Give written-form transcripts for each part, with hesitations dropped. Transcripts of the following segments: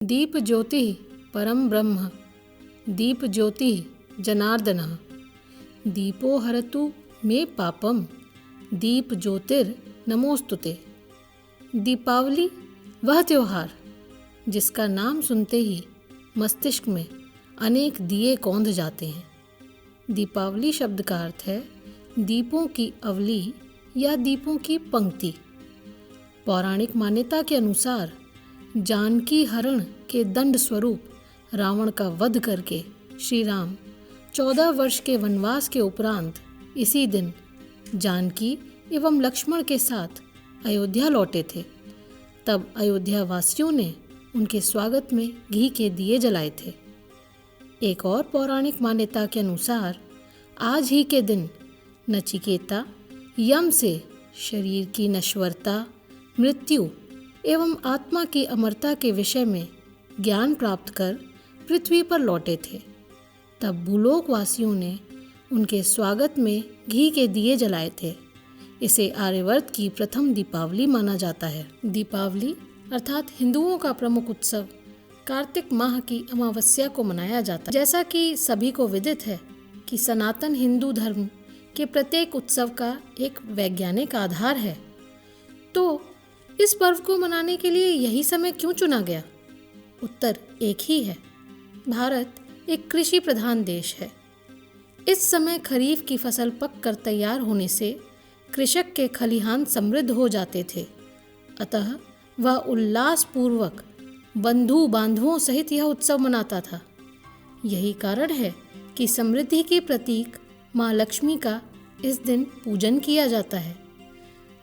दीप ज्योति परम ब्रह्म, दीप ज्योति जनार्दनः, दीपो हरतु मे पापम, दीप ज्योतिर नमोस्तुते। दीपावली वह त्योहार जिसका नाम सुनते ही मस्तिष्क में अनेक दिए कौंध जाते हैं। दीपावली शब्द का अर्थ है दीपों की अवली या दीपों की पंक्ति। पौराणिक मान्यता के अनुसार जानकी हरण के दंड स्वरूप रावण का वध करके श्री राम 14 वर्ष के वनवास के उपरांत इसी दिन जानकी एवं लक्ष्मण के साथ अयोध्या लौटे थे। तब अयोध्या वासियों ने उनके स्वागत में घी के दिए जलाए थे। एक और पौराणिक मान्यता के अनुसार आज ही के दिन नचिकेता यम से शरीर की नश्वरता, मृत्यु एवं आत्मा की अमरता के विषय में ज्ञान प्राप्त कर पृथ्वी पर लौटे थे। तब भूलोक वासियों ने उनके स्वागत में घी के दिए जलाए थे। इसे आर्यवर्त की प्रथम दीपावली माना जाता है। दीपावली अर्थात हिंदुओं का प्रमुख उत्सव कार्तिक माह की अमावस्या को मनाया जाता है। जैसा कि सभी को विदित है कि सनातन हिंदू धर्म के प्रत्येक उत्सव का एक वैज्ञानिक आधार है, तो इस पर्व को मनाने के लिए यही समय क्यों चुना गया? उत्तर एक ही है। भारत एक कृषि प्रधान देश है। इस समय खरीफ की फसल पक कर तैयार होने से कृषक के खलिहान समृद्ध हो जाते थे। अतः वह उल्लास पूर्वक बंधु बांधवों सहित यह उत्सव मनाता था। यही कारण है कि समृद्धि के प्रतीक माँ लक्ष्मी का इस दिन पूजन किया जाता है।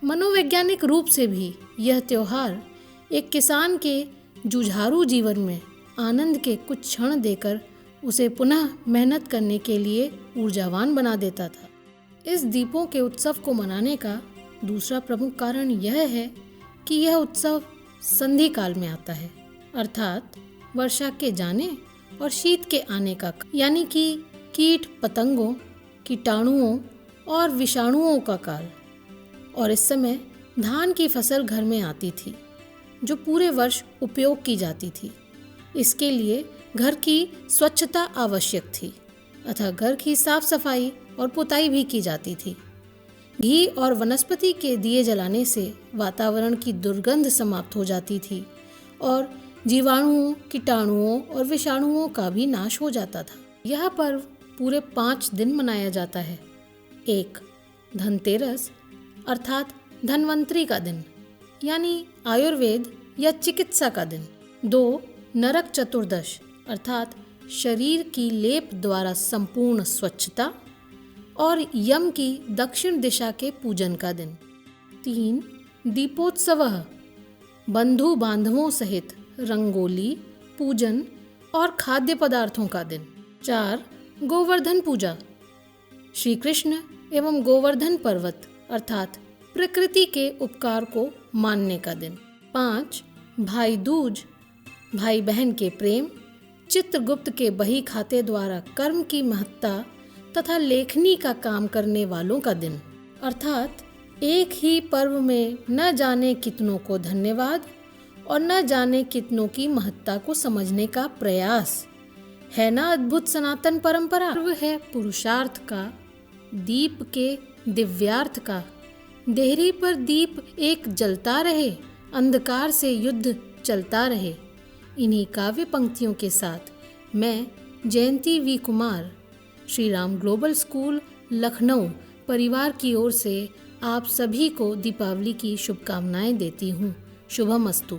मनोवैज्ञानिक रूप से भी यह त्योहार एक किसान के जुझारू जीवन में आनंद के कुछ क्षण देकर उसे पुनः मेहनत करने के लिए ऊर्जावान बना देता था। इस दीपों के उत्सव को मनाने का दूसरा प्रमुख कारण यह है कि यह उत्सव संधि काल में आता है, अर्थात वर्षा के जाने और शीत के आने का, यानी कि कीट पतंगों, कीटाणुओं और विषाणुओं का काल। और इस समय धान की फसल घर में आती थी जो पूरे वर्ष उपयोग की जाती थी। इसके लिए घर की स्वच्छता आवश्यक थी, अतः घर की साफ सफाई और पुताई भी की जाती थी। घी और वनस्पति के दिए जलाने से वातावरण की दुर्गंध समाप्त हो जाती थी और जीवाणुओं, कीटाणुओं और विषाणुओं का भी नाश हो जाता था। यह पर्व पूरे 5 दिन मनाया जाता है। 1. धनतेरस अर्थात धन्वंतरी का दिन, यानी आयुर्वेद या चिकित्सा का दिन। 2. नरक चतुर्दश अर्थात शरीर की लेप द्वारा संपूर्ण स्वच्छता और यम की दक्षिण दिशा के पूजन का दिन। 3. दीपोत्सवः बंधु बांधवों सहित रंगोली, पूजन और खाद्य पदार्थों का दिन। 4. गोवर्धन पूजा, श्री कृष्ण एवं गोवर्धन पर्वत अर्थात प्रकृति के उपकार को मानने का दिन। 5. भाई दूज, भाई बहन के प्रेम, चित्रगुप्त के बही खाते द्वारा कर्म की महत्ता तथा लेखनी का काम करने वालों का दिन। अर्थात एक ही पर्व में न जाने कितनों को धन्यवाद और न जाने कितनों की महत्ता को समझने का प्रयास है। ना अद्भुत सनातन परंपरा। पर्व है पुरुषार्थ का, दीप के दिव्यार्थ का। देहरी पर दीप एक जलता रहे, अंधकार से युद्ध चलता रहे। इन्हीं काव्य पंक्तियों के साथ मैं Jayanti V Kumar, Shri Ram global school Lucknow परिवार की ओर से आप सभी को दीपावली की शुभकामनाएं देती हूँ। शुभमस्तु।